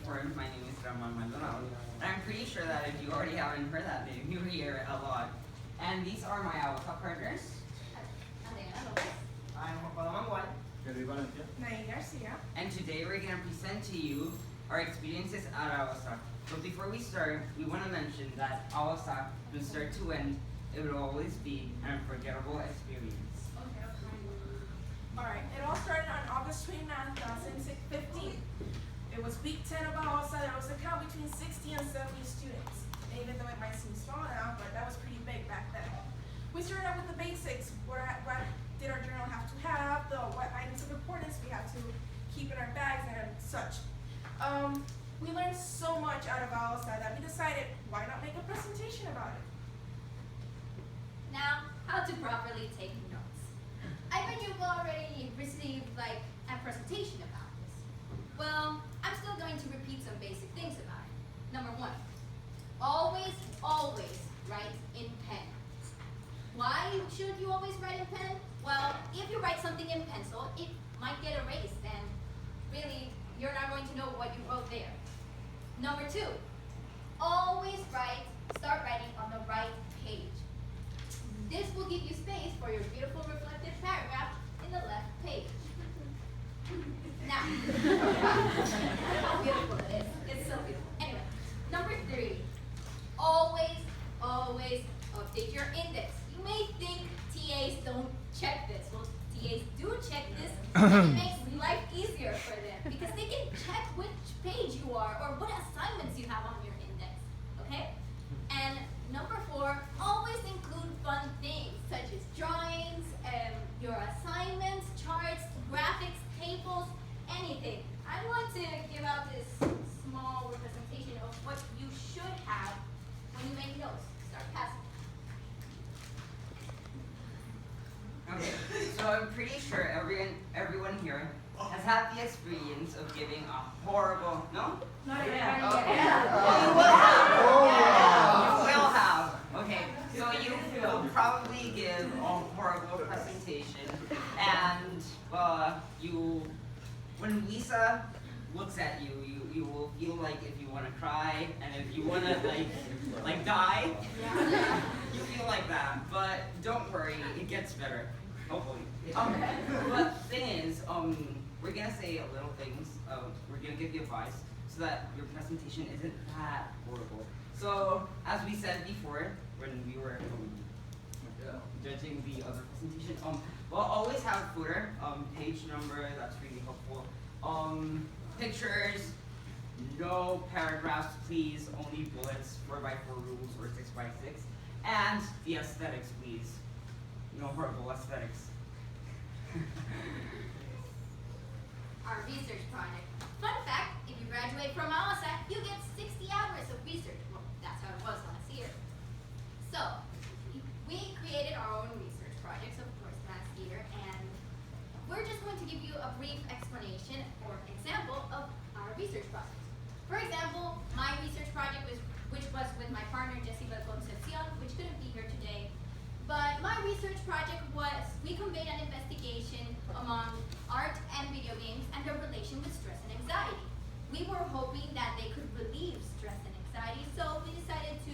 before, my name is Ramon Maldonado, and I'm pretty sure that if you already haven't heard that name, you hear it a lot. And these are my AOSA partners. I'm Juan. And today we're going to present to you our experiences at AOSA. But before we start, we want to mention that AOSA, from start to end, it will always be an unforgettable experience. Alright, it all started on August 29th, 2015. It was week 10 of AOSA. There was a count between 60 and 70 students. And even though it might seem small now, but that was pretty big back then. We started out with the basics. What did our journal have to have, what items of importance we have to keep in our bags and such. We learned so much out of AOSA that we decided, why not make a presentation about it? Now, how to properly take notes. I bet you've already received a presentation about this. Well, I'm still going to repeat some basic things about it. Number one, always write in pen. Why should you always write in pen? Well, if you write something in pencil, it might get erased and really you're not going to know what you wrote there. Number two, always start writing on the right page. This will give you space for your beautiful reflective paragraph in the left page. Now, how beautiful it is. It's so beautiful. Anyway, number three, always update your index. You may think TAs don't check this. Well, TAs do check this, and it makes life easier for them because they can check which page you are or what assignments you have on your index, okay? And number four, always include fun things such as drawings, your assignments, charts, graphics, tables, anything. I want to give out this small representation of what you should have when you make notes. Start passing. Okay, so I'm pretty sure everyone here has had the experience of giving a horrible, no? Not Okay. yet. You will have. You will have. Okay, so you will probably give a horrible presentation, and when Lisa looks at you, you will feel like if you want to cry and if you want to like die, you feel like that. But don't worry, it gets better. Hopefully. But the thing is, we're gonna say a little things. We're gonna give you advice so that your presentation isn't that horrible. So, as we said before, when we were judging the other presentation, we'll always have footer, page number. That's really helpful. Pictures. No paragraphs, please. Only bullets. 4x4 rules or 6x6. And the aesthetics, please. No horrible aesthetics. Our research project. Fun fact, if you graduate from AOSA, you get 60 hours of research. Well, that's how it was last year. So, we created our own research projects, of course, last year, and we're just going to give you a brief explanation or example of our research project. For example, my research project which was with my partner, Jessica Concepcion, which couldn't be here today. But my research project was, we conveyed an investigation among art and video games and their relation with stress and anxiety. We were hoping that they could relieve stress and anxiety, so we decided to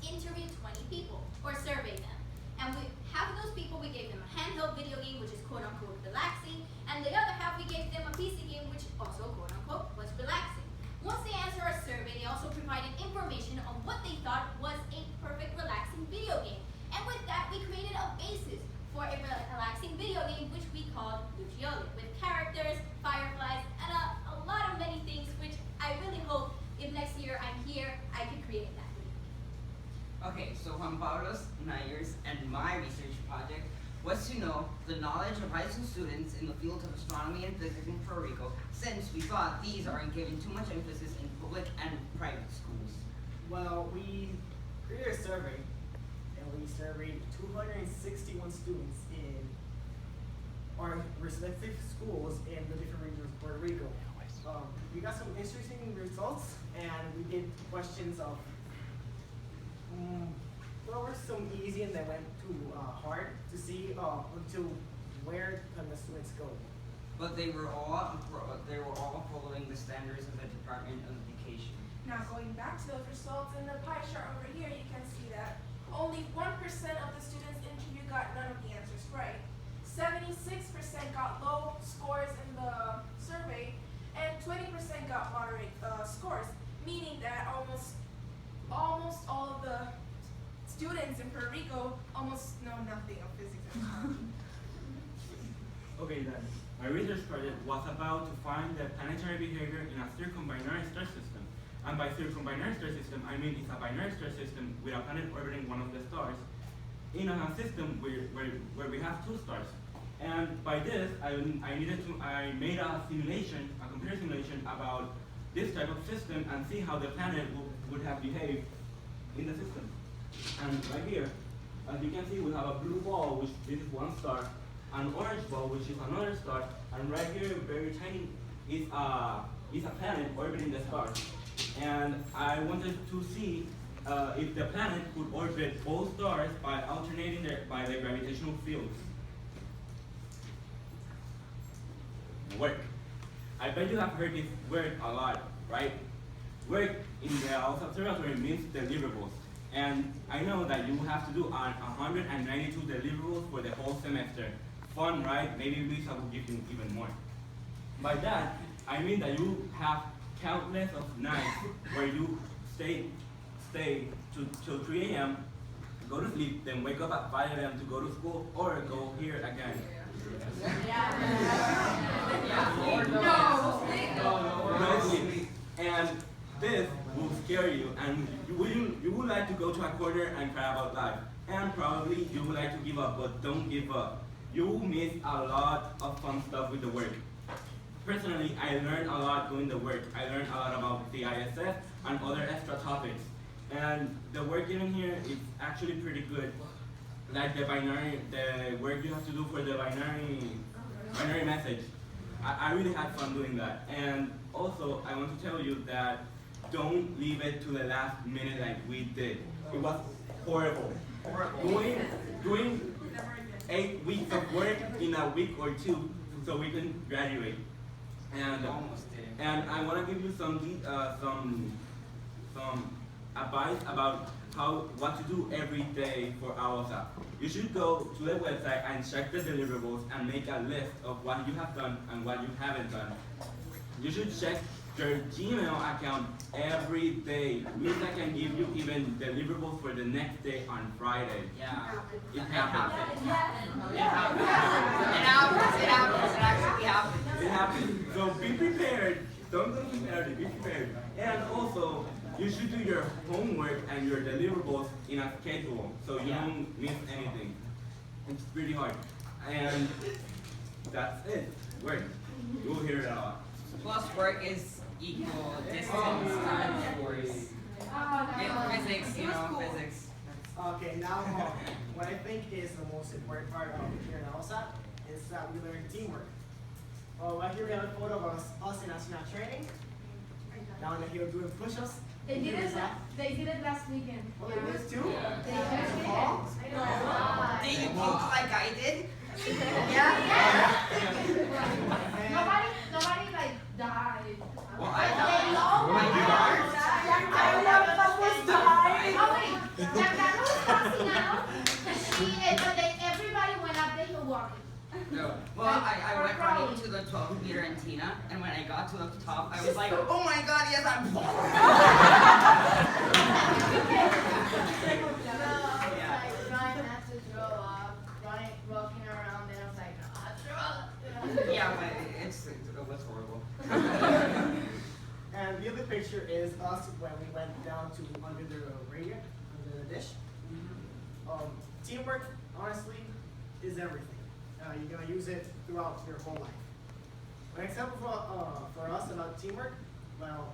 interview 20 people, or survey them. And half of those people, we gave them a handheld video game, which is quote-unquote relaxing, and the other half, we gave them a PC game, which also quote-unquote was relaxing. Once they answered our survey, they also provided information on what they thought was a perfect relaxing video game. And with that, we created a basis for a relaxing video game, which we called Luciole, with characters, fireflies, and a lot of many things, which I really hope if next year I'm here, I could create that video game. Okay, so Juan Pablo's, Nayer's, and my research project was to know the knowledge of high school students in the field of astronomy and physics in Puerto Rico, since we thought these aren't given too much emphasis in public and private schools. Well, we created a survey, and we surveyed 261 students in our respective schools in the different regions of Puerto Rico. We got some interesting results, and we did questions of, there were some easy and they went too hard to see until where can the students go. But they were all following the standards of the Department Now going back to those results in the pie chart over here, you can see that only 1% of the students interviewed got none of the answers right. 76% got low scores in the survey, and 20% got moderate scores, meaning that almost all of the students in Puerto Rico almost know nothing of physics and biology. Okay then, my research project was about to find the planetary behavior in a circumbinary star system. And by circumbinary star system, I mean it's a binary star system with a planet orbiting one of the stars in a system where we have two stars. And by this, I made a simulation, a computer simulation about this type of system and see how the planet would have behaved in the system. And right here, as you can see, we have a blue ball, which this is one star, an orange ball, which is another star, and right here, very tiny, is a planet orbiting the star. And I wanted to see if the planet could orbit both stars by alternating by the gravitational fields. Work. I bet you have heard this word a lot, right? Work in the AOSA observatory means deliverables. And I know that you have to do 192 deliverables for the whole semester. Fun, right? Maybe Lisa will give you even more. By that, I mean that you have countless of nights where you stay till 3 a.m., go to sleep, then wake up at 5 a.m. to go to school, or go here again. No sleep. And this will scare you, and you would like to go to a corner and cry about life. And probably you would like to give up, but don't give up. You will miss a lot of fun stuff with the work. Personally, I learned a lot doing the work. I learned a lot about the ISF and other extra topics. And the work given here is actually pretty good. Like the work you have to do for the binary message. I really had fun doing that. And also, I want to tell you that don't leave it to the last minute like we did. It was horrible. Doing 8 weeks of work in a week or two so we can graduate. And I want to give you some advice about what to do every day for AOSA. You should go to the website and check the deliverables and make a list of what you have done and what you haven't done. You should check your Gmail account every day. Lisa can give you even deliverables for the next day on Friday. Yeah. It happens. It actually happens. It happens. So be prepared. Don't go too early. Be prepared. And also, you should do your homework and your deliverables in a schedule so you don't miss anything. It's pretty hard. And that's it. Work. You'll hear it a lot. Plus work is equal distance times force. Physics, physics. Okay, now what I think is the most important part of here in AOSA is that we learn teamwork. Right here we have a photo of us in astronaut training. Down here doing push-ups. They did it last weekend. Oh, they did too? They Did you puke like I did? Nobody like died. Well, I Giancarlo was passing out, but everybody went up the hill walking. No. Well, I went running to the 12-meter antenna, and when I got to the top, I was like, oh my god, yes, I'm Ryan had to throw up, walking around, and I was like, throw up. Yeah, but it's horrible. And the other picture is us when we went down to under the radio, under the dish. Teamwork, honestly, is everything. You're going to use it throughout your whole life. An example for us about teamwork, well,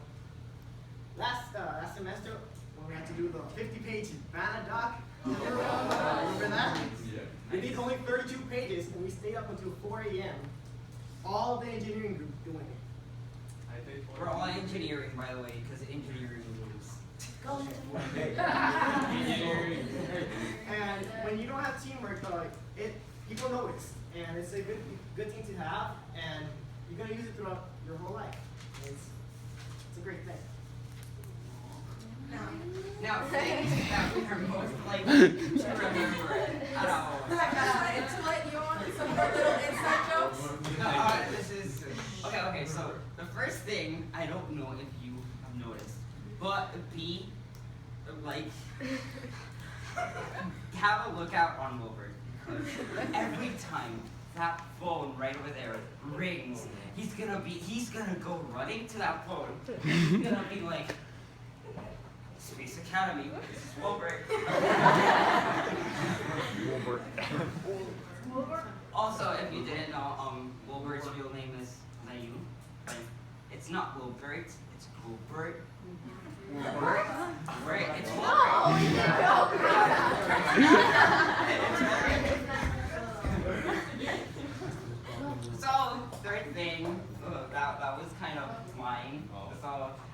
last semester when we had to do the 50-page Banner doc, remember that? Yeah. We did only 32 pages and we stayed up until 4 a.m. All of the engineering group doing it. We're all engineering, by the way, because engineering rules. And when you don't have teamwork, people notice, and it's a good thing to have, and you're gonna use it throughout your whole life. It's a great thing. Now, things that we are most likely to remember at all. To let you on some more little inside jokes. No, this is okay. So the first thing, I don't know if you have noticed, but have a lookout on Wilbur, because every time that phone right over there rings, he's gonna go running to that phone. He's gonna be like, Space Academy, this is Wilbur. Also, if you didn't know, Wilbur's real name is Nayu. But it's not Wilbert, it's Wilbert. Wilbert? Right, it's Wilbert. So, third thing, that was kind of mine. So,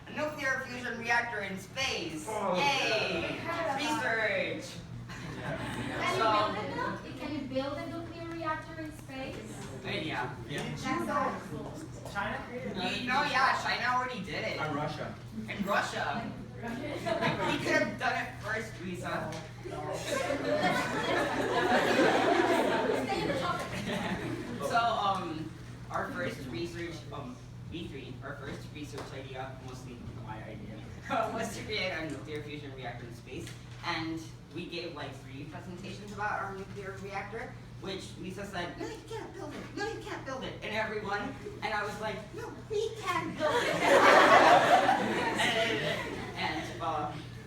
a nuclear fusion reactor in space. Yay! Research! Can you build a nuclear reactor in space? Yeah. China created China already did it. And Russia. In Russia. We could have done it first, Lisa. Stay in the topic. So, our first research, our first research idea, mostly my idea, was to create a nuclear fusion reactor in space. And we gave like 3 presentations about our nuclear reactor, which Lisa said, no, you can't build it. No, you can't build it. And everyone, and I was like, no, we can build it. and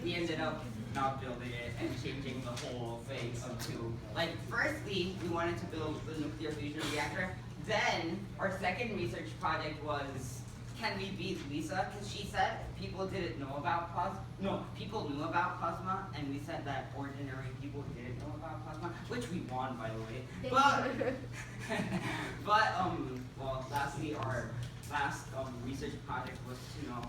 we ended up not building it and changing the whole thing to, like, firstly, we wanted to build the nuclear fusion reactor. Then our second research project was, can we beat Lisa? Because she said people didn't know about plasma. No, people knew about plasma, and we said that ordinary people didn't know about plasma, which we won, by the way. Well, lastly, our last research project was to know.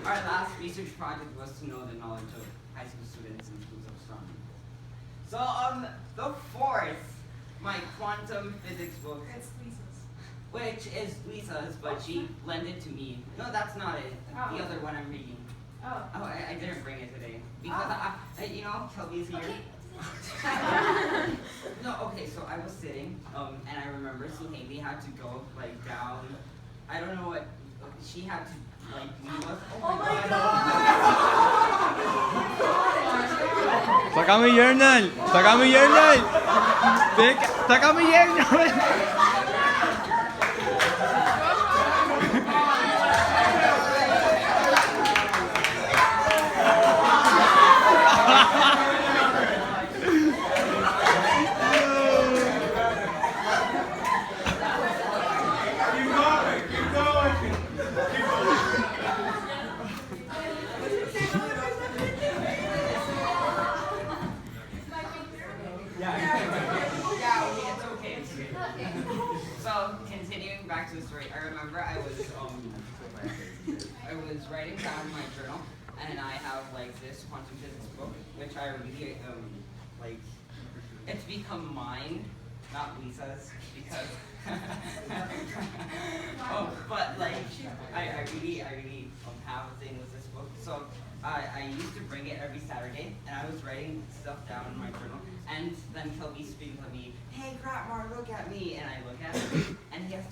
Our last research project was to know the knowledge of high school students in schools of astronomy. So, the fourth, my quantum physics book. It's Lisa's. Which is Lisa's, but she lent it to me. No, that's not it. The other one I'm reading. Oh. Oh, I didn't bring it today. Because Kelby's here. Okay. No, okay, so I was sitting, and I remember Suhaili had to go, like, down. I don't know what, she had to, like, leave us. Oh my God! Saka mo journal! Saka mo journal! Saka mo journal! So, continuing back to the story, I remember I was writing down my journal, and I have like this quantum physics book, which I really like. It's become mine, not Lisa's, because. But like, I really have a thing with this book. So I used to bring it every Saturday, and I was writing stuff down in my journal. And then Kelby speaks to me, hey, Grandma, look at me. And I look at him, and he has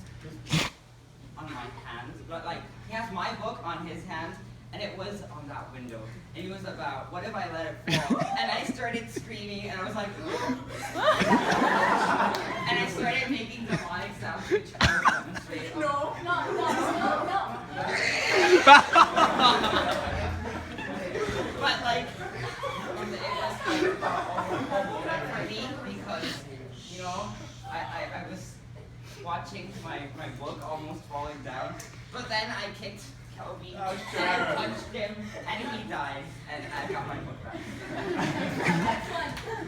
on my hand, but like, he has my book on his hand, and it was on that window. And he was about, what if I let it fall? And I started screaming, and I was like, and I started making demonic sounds, which I will demonstrate. No. But like, it was like a moment for me because, you know, I was watching my book almost falling down, but then I kicked Kelby and I punched him and he died and I got my book back.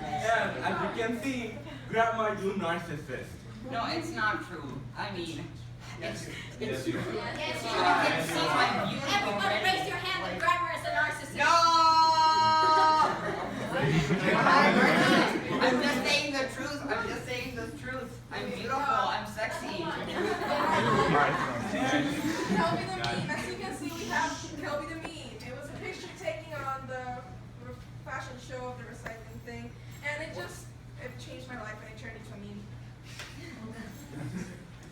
And as you can see, Grandma, you narcissist. No, it's not true. I mean, it's true. Yes, You you can see my beauty Everyone already. raise your hand when Grandma is a narcissist. No! I'm just saying the truth. I'm just saying the truth. I'm beautiful. I'm sexy. Alright. Kelby the Meme. As you can see, we have Kelby the Meme. It was a picture taken on the fashion show of the recycling thing, and it changed my life and it turned into a meme.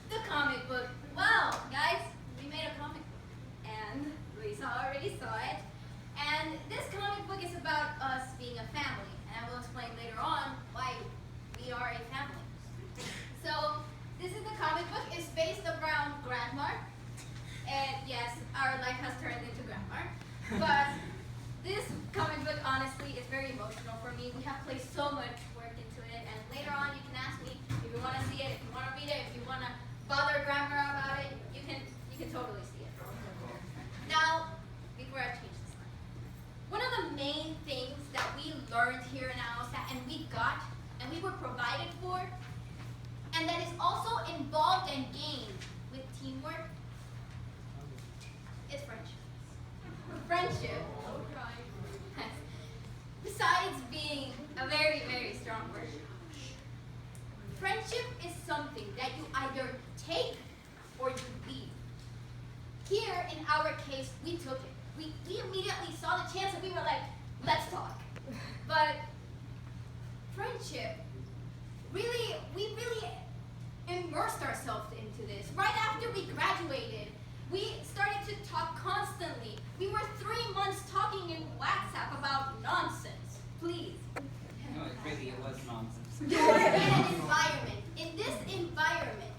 The comic book. Well, guys, we made a comic book, and Luisa already saw it. And this comic book is about us being a family, and I will explain later on why we are a family. So, this is the comic book. It's based around Grandma, and yes, our life has turned into Grandma. But this comic book, honestly, is very emotional for me. We have placed so much work into it, and later on, you can ask me if you want to see it, if you want to read it, if you want to bother Grandma about it. You can totally see it. Now, before I change this slide, one of the main things that we learned here in AOSA, and we got, and we were provided for, and that is also involved and gained with teamwork, is friendship. Friendship, besides being a very, very strong word, friendship is something that you either take or you leave. Here, in our case, we took it. We immediately saw the chance and we were like, let's talk. But friendship, we really immersed ourselves into this. Right after we graduated, we started to talk constantly. We were 3 months talking in WhatsApp about nonsense. Please. No, it was nonsense. You are in an environment. In this environment,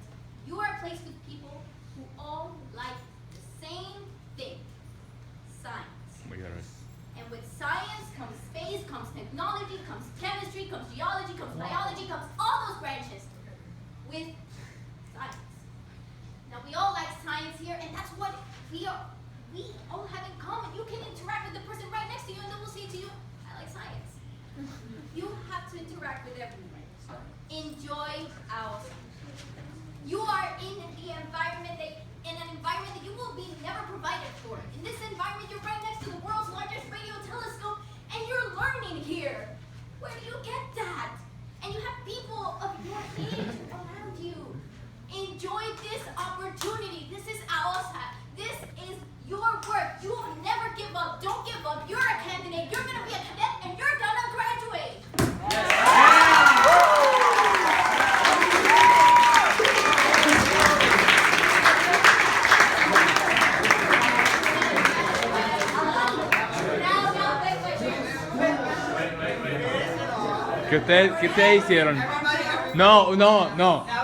you are placed with people who all like the same thing, science. Oh my God, right. And with science comes space, comes technology, comes chemistry, comes geology, comes biology, comes all those branches with science. Now we all like science here, and that's what we all have in common. You can interact with the person right next to you, and they will say to you, I like science. You have to interact with everyone. Enjoy AOSA. You are in an environment that you will be never provided for. In this environment, you're right next to the world's largest radio telescope, and you're learning here. Where do you get that? And you have people of your age around you. Enjoy this opportunity. This is AOSA. This is your work. You will never give up. Don't give up. You're a candidate. You're going to be a cadet, and you're going to graduate. ¿Qué ustedes hicieron? No. Now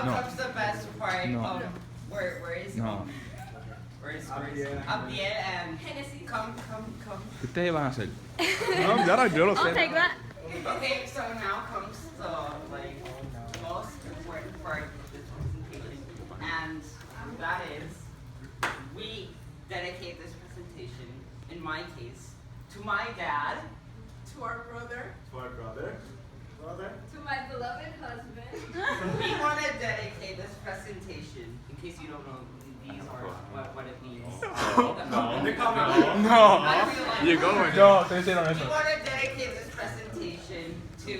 comes the best part. No. Where is No. Where is Abdiel and come. ¿Qué ustedes van a hacer? No, ya yo lo sé. Okay, so now comes the most important part of this presentation, and that is we dedicate this presentation, in my case, to my dad, To our brother. To my beloved husband. We want to dedicate this presentation, in case you don't know these are what it means. No. I feel like You're going. No, ustedes hicieron we eso. want to dedicate this presentation to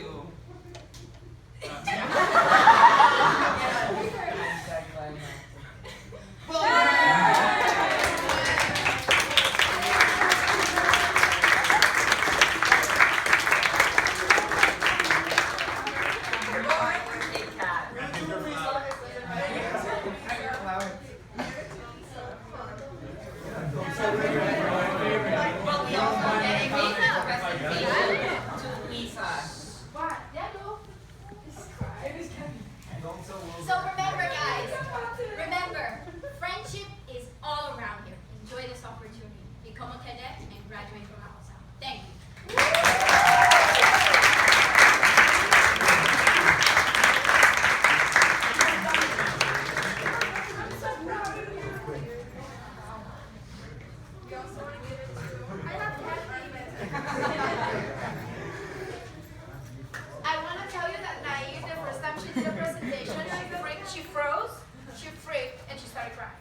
So remember, guys, friendship is all around here. Enjoy this opportunity. Become a cadet and graduate from AOSA. Thank you. We also want to give it to. I have I want to tell you that Naive, the first time she did a presentation, she froze, she freaked, and she started crying.